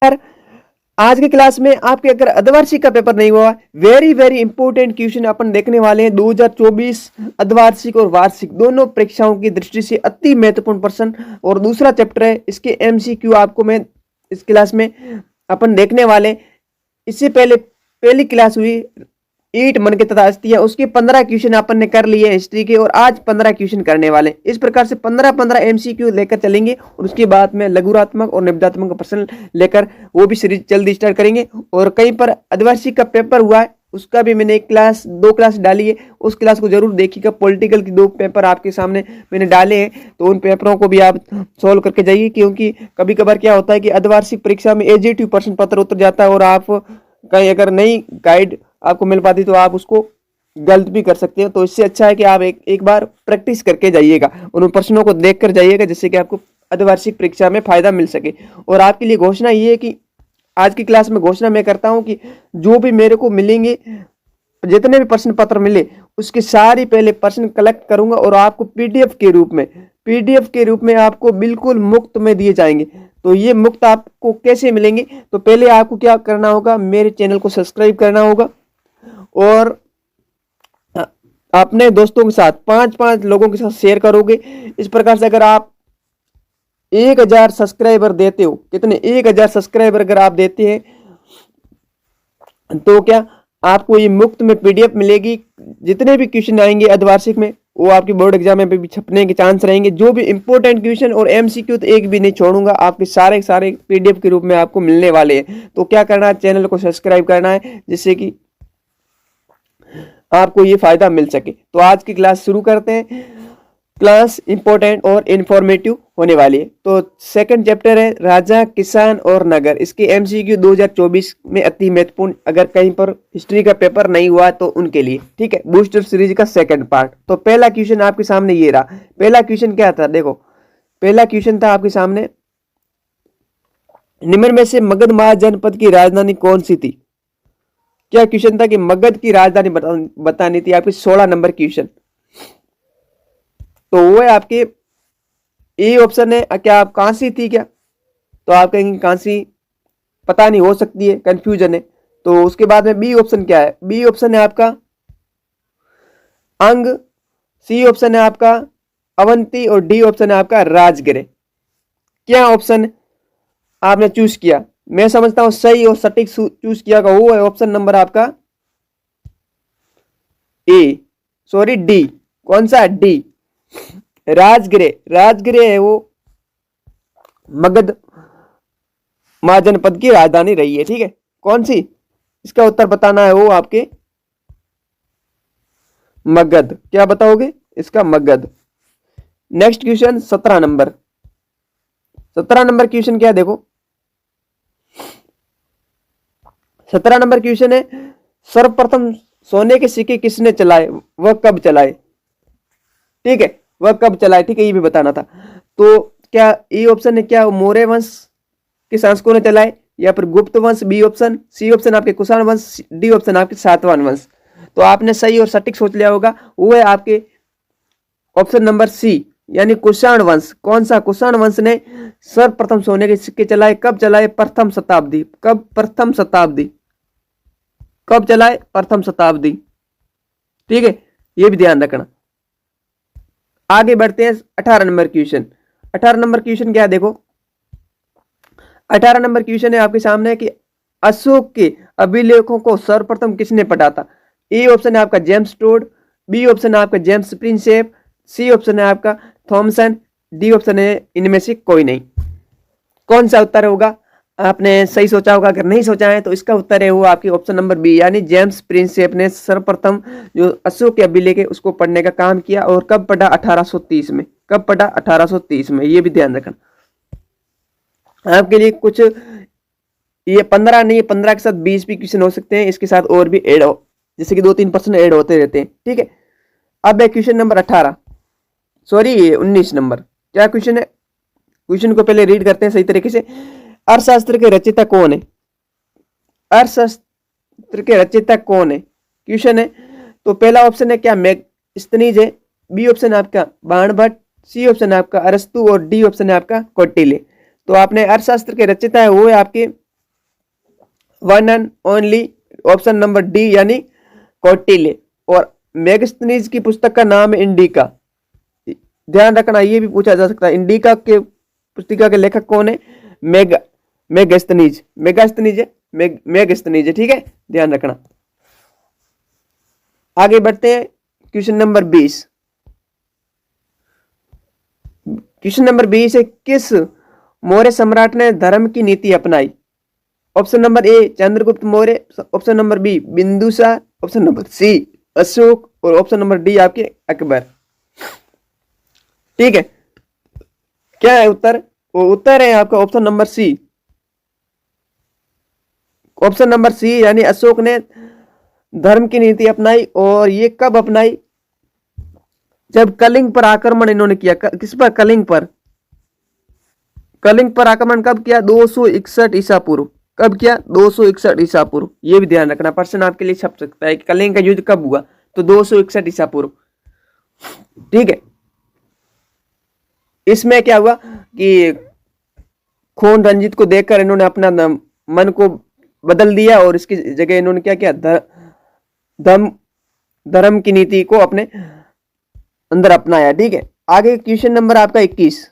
यार आज की क्लास में आपके अगर अर्धवार्षिक का पेपर नहीं हुआ, वेरी वेरी इंपॉर्टेंट क्वेश्चन अपन देखने वाले हैं। 2024 अर्धवार्षिक और वार्षिक दोनों परीक्षाओं की दृष्टि से अति महत्वपूर्ण प्रश्न और दूसरा चैप्टर है, इसके एमसीक्यू आपको मैं इस क्लास में अपन देखने वाले। इससे पहले पहली क्लास हुई ईट मन के तथा अस्थियां, उसके 15 क्वेश्चन अपन ने कर लिए हिस्ट्री के और आज 15 क्वेश्चन करने वाले। इस प्रकार से 15-15 एमसीक्यू लेकर चलेंगे और उसके बाद में लघुरात्मक और निबधात्मक का प्रश्न लेकर वो भी सीरीज जल्दी स्टार्ट करेंगे। और कहीं पर अर्धवार्षिक का पेपर हुआ है, उसका भी मैंने एक क्लास 2 क्लास डाली है, उस क्लास को जरूर देखिएगा। पॉलिटिकल की 2 पेपर आपके सामने मैंने डाले हैं, तो उन पेपरों को भी आप सोल्व करके जाइए, क्योंकि कभी कभार क्या होता है कि अर्धवार्षिक परीक्षा में एजेटिव प्रश्न पत्र उतर जाता है और आप कहीं अगर नई गाइड आपको मिल पाती तो आप उसको गलत भी कर सकते हो। तो इससे अच्छा है कि आप एक बार प्रैक्टिस करके जाइएगा, उन प्रश्नों को देख कर जाइएगा, जिससे कि आपको अर्धवार्षिक परीक्षा में फायदा मिल सके। और आपके लिए घोषणा ये है कि आज की क्लास में घोषणा मैं करता हूं कि जो भी मेरे को मिलेंगे, जितने भी प्रश्न पत्र मिले उसके सारी पहले प्रश्न कलेक्ट करूंगा और आपको पीडीएफ के रूप में आपको बिल्कुल मुफ्त में दिए जाएंगे। तो ये मुफ्त आपको कैसे मिलेंगे? तो पहले आपको क्या करना होगा, मेरे चैनल को सब्सक्राइब करना होगा और अपने दोस्तों के साथ 5-5 लोगों के साथ शेयर करोगे। इस प्रकार से अगर आप 1000 सब्सक्राइबर देते हो, कितने 1000 सब्सक्राइबर अगर आप देते हैं तो क्या आपको ये मुफ्त में पीडीएफ मिलेगी। जितने भी क्वेश्चन आएंगे अर्धवार्षिक में वो आपकी बोर्ड एग्जाम में भी छपने के चांस रहेंगे। जो भी इंपॉर्टेंट क्वेश्चन और एमसीक्यू तो एक भी नहीं छोड़ूंगा, आपके सारे पीडीएफ के रूप में आपको मिलने वाले हैं। तो क्या करना है, चैनल को सब्सक्राइब करना है, जिससे कि आपको ये फायदा मिल सके। तो आज की क्लास शुरू करते हैं। क्लास इंपॉर्टेंट और इंफॉर्मेटिव होने वाली है। तो सेकंड चैप्टर है राजा, किसान और नगर। इसके एमसीक्यू 2024 में अति महत्वपूर्ण, अगर कहीं पर हिस्ट्री का पेपर नहीं हुआ तो उनके लिए, ठीक है। बूस्टर सीरीज का सेकंड पार्ट। तो पहला क्वेश्चन आपके सामने ये रहा। पहला क्वेश्चन क्या था, देखो पहला क्वेश्चन था आपके सामने, निम्न में से मगध महाजनपद की राजधानी कौन सी थी। क्या क्वेश्चन था कि मगध की राजधानी बतानी थी, आपकी 16 नंबर क्वेश्चन। तो वो है आपके ए ऑप्शन है, क्या आप कांसी थी क्या, तो आप कहेंगे कांसी पता नहीं, हो सकती है, कंफ्यूजन है। तो उसके बाद में बी ऑप्शन क्या है, बी ऑप्शन है आपका अंग, सी ऑप्शन है आपका अवंती और डी ऑप्शन है आपका राजगिरे। क्या ऑप्शन आपने चूज किया? मैं समझता हूं सही और सटीक चूज किया का वो है ऑप्शन नंबर आपका ए, सॉरी डी। कौन सा? डी, राजगिरे। राजगिरे है वो मगध महाजनपद की राजधानी रही है, ठीक है। कौन सी? इसका उत्तर बताना है वो आपके मगध। क्या बताओगे? इसका Magadh. Next question 17 number. 17 number question क्या है, देखो 17 नंबर क्वेश्चन है, सर्वप्रथम सोने के सिक्के किसने चलाए, वह कब चलाए, ठीक है, वह कब चलाए, ठीक है, ये भी बताना था। तो क्या ए ऑप्शन है क्या मौर्य वंश के शासकों ने चलाए, या फिर गुप्त वंश, बी ऑप्शन, सी ऑप्शन आपके कुषाण वंश, डी ऑप्शन आपके सातवाहन वंश। तो आपने सही और सटीक सोच लिया होगा, वो है आपके ऑप्शन नंबर सी, यानी कुषाण वंश। कौन सा? कुषाण वंश ने सर्वप्रथम सोने के सिक्के चलाए। कब चलाए? प्रथम शताब्दी। कब? प्रथम शताब्दी। कब चलाए? प्रथम शताब्दी, ठीक है, ये भी ध्यान रखना। आगे बढ़ते हैं 18 नंबर क्वेश्चन। 18 नंबर क्वेश्चन क्या है, देखो 18 नंबर क्वेश्चन है आपके सामने कि अशोक के अभिलेखों को सर्वप्रथम किसने पढ़ा था। ए ऑप्शन है आपका जेम्स टोड, बी ऑप्शन है आपका जेम्स प्रिंसेप, सी ऑप्शन है आपका थॉमसन, डी ऑप्शन है इनमें से कोई नहीं। कौन सा उत्तर होगा? आपने सही सोचा होगा, अगर नहीं सोचा है तो इसका उत्तर है वो आपकी ऑप्शन नंबर बी, यानी जेम्स प्रिंसेप ने सर्वप्रथम जो अशोक के अभिलेख है उसको पढ़ने का काम किया। और कब पढ़ा? 1830 में। कब पढ़ा? 1830 में, ये भी ध्यान रखना। आपके लिए कुछ ये 15 नहीं, 15 के साथ 20 भी क्वेश्चन हो सकते हैं, इसके साथ और भी ऐड हो, जैसे कि 2-3 प्रश्न ऐड होते रहते हैं, ठीक है। अब है क्वेश्चन नंबर 18, सॉरी 19 नंबर। क्या क्वेश्चन है? क्वेश्चन को पहले रीड करते हैं सही तरीके से। अर्थशास्त्र के रचयिता कौन है? अर्थशास्त्र के रचयिता कौन है, क्वेश्चन है। तो पहला ऑप्शन है क्या मेगस्थनीज है, बी ऑप्शन आपका बाणभट्ट, सी ऑप्शन है आपका अरस्तु और डी ऑप्शन है आपका कौटिल्य। तो आपने अर्थशास्त्र के रचयिता है वो है आपके one and only option number D यानी कौटिल्य। और मेगस्थनीज की पुस्तक का नाम है इंडिका। ध्यान रखना, ये भी पूछा जा सकता है, इंडिका के पुस्तिका के लेखक कौन है? मेगास्थनीज है, मेगास्थनीज है, ठीक है, ध्यान रखना। आगे बढ़ते हैं क्वेश्चन नंबर 20। क्वेश्चन नंबर 20 है, किस मौर्य सम्राट ने धर्म की नीति अपनाई? Option number A Chandragupta Maurya, option number B Bindusara, option number C Ashoka और ऑप्शन नंबर डी आपके अकबर। ठीक है, क्या है उत्तर? वो उत्तर है आपका option number C. Option number C यानी अशोक ने धर्म की नीति अपनाई। और ये कब अपनाई? जब कलिंग पर आक्रमण इन्होंने किया। किस पर? कलिंग पर। कलिंग पर आक्रमण कब किया? 261 ईसा पूर्व। कब किया? 261 ईसा पूर्व। ये भी ध्यान रखना, प्रश्न आपके लिए छप सकता है कि कलिंग का युद्ध कब हुआ, तो 261 ईसा पूर्व। ठीक है, इसमें क्या हुआ कि खून रंजित को देखकर इन्होंने अपना मन को बदल दिया और इसकी जगह इन्होंने क्या किया? धर्म की नीति को अपने अंदर अपनाया। ठीक है, आगे क्वेश्चन नंबर आपका 21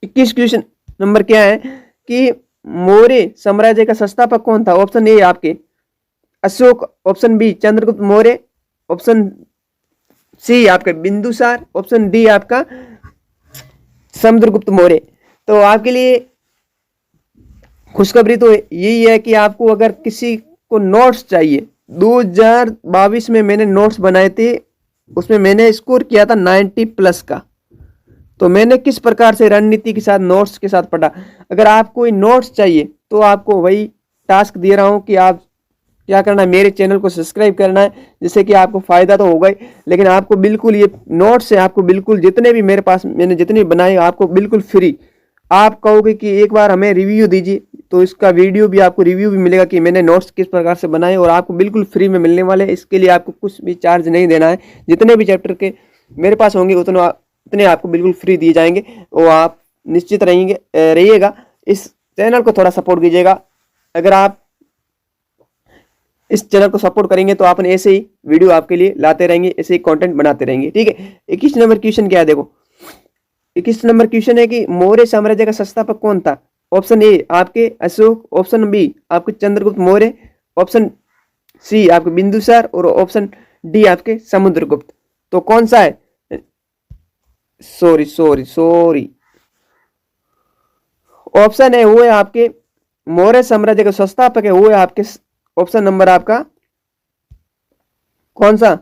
क्वेश्चन नंबर क्या है कि मौर्य साम्राज्य का संस्थापक कौन था? ऑप्शन ए आपके Ashoka, option B Chandragupta Maurya, option C आपके बिंदुसार, ऑप्शन डी आपका समुद्रगुप्त मौर्य। तो आपके लिए खुशखबरी तो यही है कि आपको अगर किसी को नोट्स चाहिए, 2022 में मैंने नोट्स बनाए थे, उसमें मैंने स्कोर किया था 90+ का। तो मैंने किस प्रकार से रणनीति के साथ नोट्स के साथ पढ़ा। अगर आपको कोई नोट्स चाहिए तो आपको वही टास्क दे रहा हूं कि आप क्या करना है, मेरे चैनल को सब्सक्राइब करना है, जिससे कि आपको फायदा तो होगा ही, लेकिन आपको बिल्कुल ये नोट्स है, आपको बिल्कुल जितने भी मेरे पास मैंने जितने बनाए आपको बिल्कुल फ्री। आप कहोगे कि एक बार हमें रिव्यू दीजिए, तो इसका वीडियो भी आपको रिव्यू भी मिलेगा कि मैंने नोट्स किस प्रकार से बनाए, और आपको बिल्कुल फ्री में मिलने वाले। इसके लिए आपको कुछ भी चार्ज नहीं देना है। जितने भी चैप्टर के मेरे पास होंगे उतने आपको बिल्कुल फ्री दिए जाएंगे। और आप निश्चित रहिएगा, इस चैनल को थोड़ा सपोर्ट कीजिएगा। अगर आप इस चैनल को सपोर्ट करेंगे तो आपने ऐसे ही वीडियो आपके लिए लाते रहेंगे, ऐसे ही कंटेंट बनाते रहेंगे। ठीक है, 21 नंबर क्वेश्चन क्या है देखो। 21 नंबर क्वेश्चन है कि मौर्य साम्राज्य का संस्थापक कौन था? ऑप्शन ए आपके अशोक, ऑप्शन बी आपके चंद्रगुप्त मौर्य, ऑप्शन सी आपके बिंदुसार और ऑप्शन डी आपके समुद्रगुप्त। तो कौन सा है? सॉरी ऑप्शन है वो है आपके मौर्य साम्राज्य का संस्थापक है वो है आपके ऑप्शन नंबर आपका कौन सा?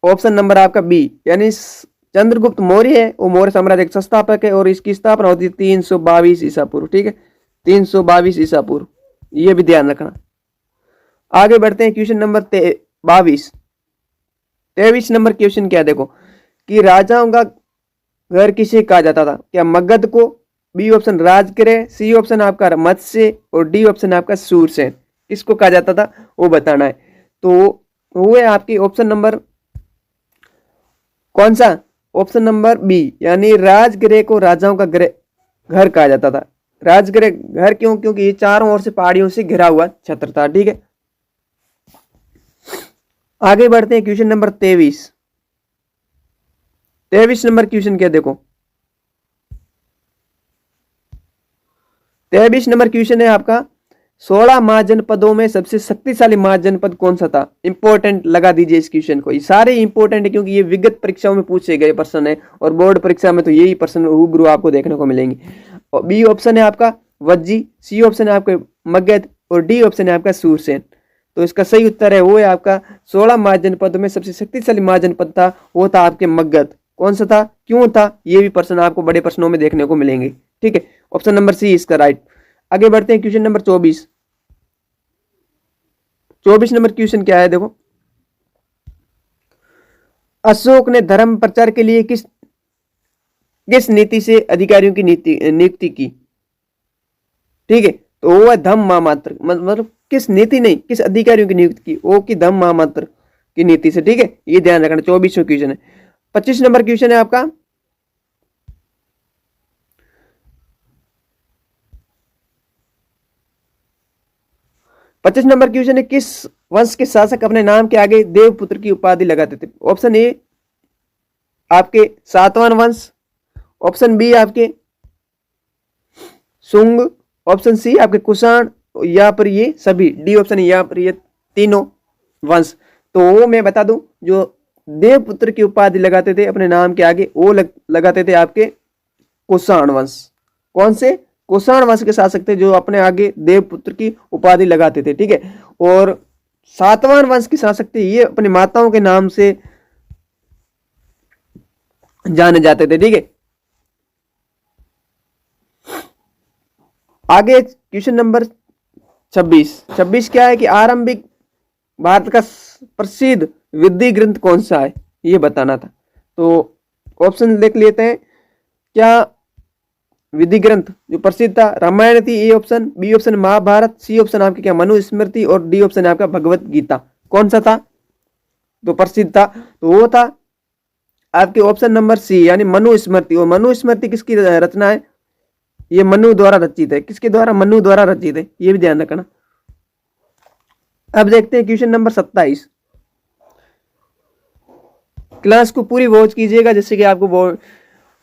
ऑप्शन नंबर आपका बी यानी चंद्रगुप्त मौर्य है, वो मौर्य साम्राज्य का संस्थापक है और इसकी स्थापना होती है 322 ईसा पूर्व। ठीक है, 322 ईसा पूर्व, ये भी ध्यान रखना। आगे बढ़ते हैं क्वेश्चन नंबर 23 नंबर क्वेश्चन क्या देखो कि राजाओं का घर किसे कहा जाता था? क्या मगध को? B option Rajgriha, C option आपका मत्स्य और डी ऑप्शन आपका सूरसेन। किसको कहा जाता था वो बताना है। तो वो है आपकी ऑप्शन नंबर कौन सा? ऑप्शन नंबर बी यानी राजगृह को राजाओं का घर कहा जाता था। राजगृह घर क्यों? क्योंकि ये चारों ओर से पहाड़ियों से घिरा हुआ छत्र था। ठीक है, आगे बढ़ते हैं क्वेश्चन नंबर 23 नंबर क्वेश्चन क्या देखो। 23 नंबर क्वेश्चन है आपका 16 महाजनपदों में सबसे शक्तिशाली महाजनपद कौन सा था? इंपॉर्टेंट लगा दीजिए इस क्वेश्चन को, ये सारे इंपॉर्टेंट है क्योंकि ये विगत परीक्षाओं में पूछे गए प्रश्न है और बोर्ड परीक्षा में तो यही प्रश्न रूबरू आपको देखने को मिलेंगे। और बी ऑप्शन है आपका वज्जी, सी ऑप्शन है आपका मगध और डी ऑप्शन है आपका सूरसेन। तो इसका सही उत्तर है वो है आपका 16 महाजनपदों में सबसे शक्तिशाली महाजनपद था वो था आपके मगध। कौन सा था, क्यों था, ये भी प्रश्न आपको बड़े प्रश्नों में देखने को मिलेंगे। ठीक है, ऑप्शन नंबर सी इसका राइट। आगे बढ़ते हैं क्वेश्चन नंबर 24 नंबर क्वेश्चन क्या है देखो। अशोक ने धर्म प्रचार के लिए किस नीति से अधिकारियों की नियुक्ति की? ठीक है, तो वो है धम्म महामात्र, मतलब किस नीति नहीं किस अधिकारियों की नियुक्ति की, वो की धम्म महामात्र की नीति से। ठीक है, ये ध्यान रखना। 24वां क्वेश्चन है। 25 नंबर क्वेश्चन है आपका 25 नंबर क्वेश्चन है, किस वंश के शासक अपने नाम के आगे देवपुत्र की उपाधि लगाते थे? ऑप्शन ए आपके सातवाहन वंश, ऑप्शन बी आपके शुंग, ऑप्शन सी आपके कुषाण, या पर ये सभी, डी ऑप्शन या पर ये तीनों वंश। तो वो मैं बता दूं, जो देवपुत्र की उपाधि लगाते थे अपने नाम के आगे, वो लगाते थे आपके कुषाण वंश। कौन से? कुषाण वंश के शासक थे जो अपने आगे देवपुत्र की उपाधि लगाते थे, ठीक है। और सातवाहन वंश के शासक थे, ये अपनी माताओं के नाम से जाने जाते थे, ठीक है। आगे क्वेश्चन नंबर 26 क्या है कि आरंभिक भारत का प्रसिद्ध विधि ग्रंथ कौन सा है, ये बताना था। तो ऑप्शन देख लेते हैं। क्या विधि ग्रंथ जो प्रसिद्ध था? रामायण थी, A option, B option Mahabharata, C option आपके क्या मनुस्मृति, और डी ऑप्शन आपका भगवत गीता। कौन सा था तो प्रसिद्ध था? तो वो था आपके ऑप्शन नंबर सी, यानी मनुस्मृति। और मनुस्मृति किसकी रचना है? ये मनु द्वारा रचित है। किसके द्वारा? मनु द्वारा रचित है, ये भी ध्यान रखना। अब देखते हैं क्वेश्चन नंबर 27। क्लास को पूरी वॉच कीजिएगा, जिससे कि आपको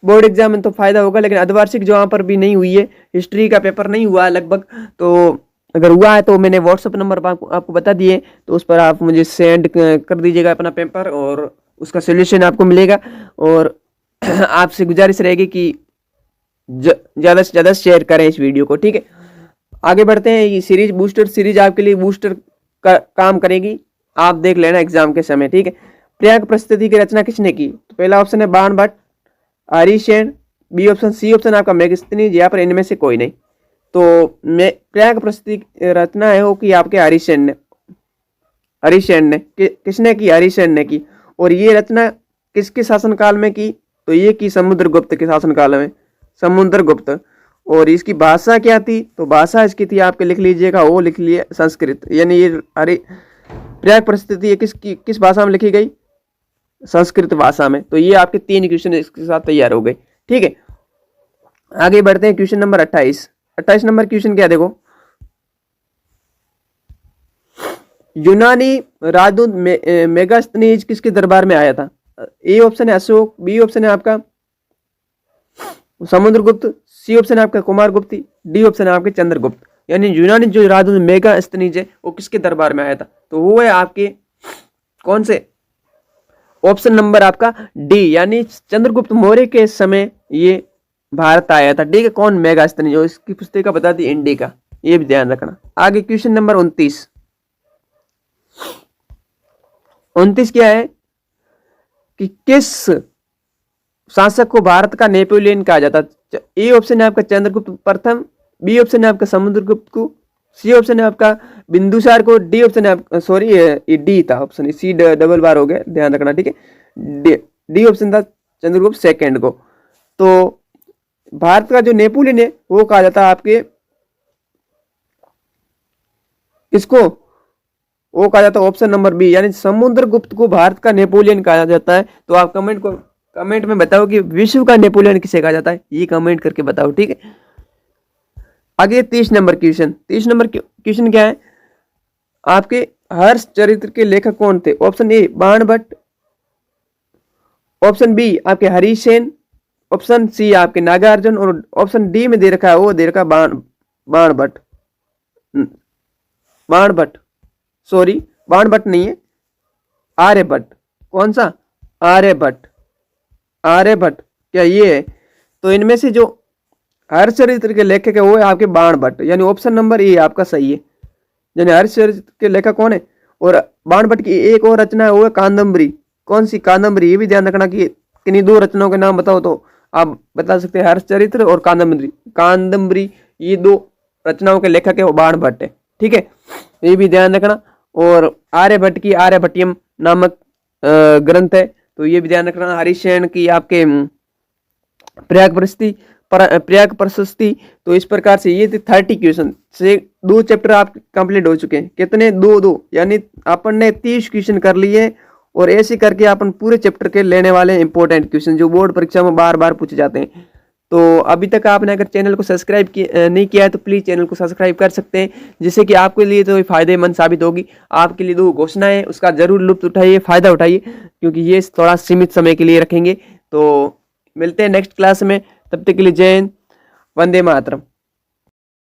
बोर्ड एग्जाम में तो फायदा होगा, लेकिन अर्धवार्षिक जो वहां पर भी नहीं हुई है, हिस्ट्री का पेपर नहीं हुआ लगभग, तो अगर हुआ है तो मैंने व्हाट्सएप नंबर पर आपको बता दिए, तो उस पर आप मुझे सेंड कर दीजिएगा अपना पेपर, और उसका सोल्यूशन आपको मिलेगा। और आपसे गुजारिश रहेगी कि ज़्यादा से ज़्यादा शेयर करें इस वीडियो को, ठीक है। आगे बढ़ते हैं। ये सीरीज बूस्टर सीरीज आपके लिए बूस्टर का काम करेगी, आप देख लेना एग्जाम के समय, ठीक है। प्रयाग प्रस्तुति की रचना किसने की? तो पहला ऑप्शन है Bana Bhatta, Aryasena, B option, C option आपका मेगस्थनीज, या पर इनमें से कोई नहीं। तो प्रयाग प्रस्तुति रचना है वो कि आपके आर्यसेन ने किसने की? आर्यसेन ने की। और ये रचना किसके शासनकाल में की? तो ये की समुद्रगुप्त के शासनकाल में, समुद्रगुप्त। और इसकी भाषा क्या थी? तो भाषा इसकी थी, आपके लिख लीजिएगा, वो लिख लिए संस्कृत। यानी ये प्रयाग प्रस्तुति किस भाषा में लिखी गई? संस्कृत भाषा में। तो ये आपके 3 क्वेश्चन इसके साथ तैयार हो गए, ठीक है। आगे बढ़ते हैं क्वेश्चन नंबर 28 नंबर क्वेश्चन क्या देखो, यूनानी राजदूत मेगास्थनीज किसके दरबार में आया था? ए ऑप्शन है अशोक, बी ऑप्शन है आपका समुद्रगुप्त, सी ऑप्शन है आपका कुमारगुप्त, डी ऑप्शन है आपके चंद्रगुप्त। यानी यूनानी जो राजदूत मेगास्थनीज है वो किसके दरबार में आया था? तो वो है आपके कौन से? ऑप्शन नंबर आपका डी, यानी चंद्रगुप्त मौर्य के समय ये भारत आया था, ठीक है। कौन? मेगास्थनीज। जो इसकी पुस्तिका बता दी इंडिका, ये भी ध्यान रखना। आगे क्वेश्चन नंबर 29 क्या है कि किस शासक को भारत का नेपोलियन कहा जाता? ए ऑप्शन है आपका चंद्रगुप्त प्रथम, बी ऑप्शन है आपका समुद्रगुप्त को, सी ऑप्शन है आपका बिंदुसार को, डी ऑप्शन है आपका, सॉरी ये डी था ऑप्शन, सी डबल बार हो गया, ध्यान रखना, ठीक है। डी ऑप्शन था चंद्रगुप्त सेकंड को। तो भारत का जो नेपोलियन है वो कहा जाता है आपके किसको? वो कहा जाता है ऑप्शन नंबर बी, यानी समुद्रगुप्त को भारत का नेपोलियन कहा जाता है। तो आप कमेंट में बताओ कि विश्व का नेपोलियन किसे कहा जाता है, ये कमेंट करके बताओ, ठीक है। आगे 30 नंबर क्वेश्चन क्या है? आपके हर्ष चरित्र के लेखक कौन थे? ऑप्शन ए बाण भट्ट, ऑप्शन बी आपके हरिसेन, ऑप्शन सी आपके नागार्जुन, और ऑप्शन डी में दे रखा है, वो दे रखा बाण भट्ट, सॉरी बाण भट्ट नहीं है, आर्यभट्ट। कौन सा? आर्यभट्ट क्या ये है? तो इनमें से जो हर्षचरित्र के लेखक है वो है आपके बाण भट्ट, यानी ऑप्शन नंबर ए आपका सही है। यानी हर्षचरित्र के लेखक कौन है? और बाण भट्ट की एक और रचना है वो है कादंबरी। कौन सी? कादंबरी। ये भी ध्यान रखना कि किन्हीं 2 रचनाओं के नाम बताओ तो आप बता सकते हैं, हर्षचरित्र और कादंबरी ये 2 रचनाओं के लेखक है वो बाण भट्ट है, ठीक है, ये भी ध्यान रखना। और आर्यभट्ट की आर्यभट्टियम नामक ग्रंथ है, तो ये भी ध्यान रखना। हरिसेन की आपके प्रयाग प्रशस्ति। तो इस प्रकार से ये 30 क्वेश्चन से 2 चैप्टर आप कंप्लीट हो चुके हैं। कितने? 2 यानी अपन ने 30 क्वेश्चन कर लिए, और ऐसे करके अपन पूरे चैप्टर के लेने वाले इंपॉर्टेंट क्वेश्चन जो बोर्ड परीक्षा में बार बार पूछे जाते हैं। तो अभी तक आपने अगर चैनल को सब्सक्राइब नहीं किया है तो प्लीज़ चैनल को सब्सक्राइब कर सकते हैं, जिससे कि आपके लिए तो फ़ायदेमंद साबित होगी। आपके लिए 2 घोषणाएं उसका ज़रूर लुत्फ़ उठाइए, फ़ायदा उठाइए, क्योंकि ये थोड़ा सीमित समय के लिए रखेंगे। तो मिलते हैं नेक्स्ट क्लास में, तब तक के लिए जय हिंद, वंदे मातरम।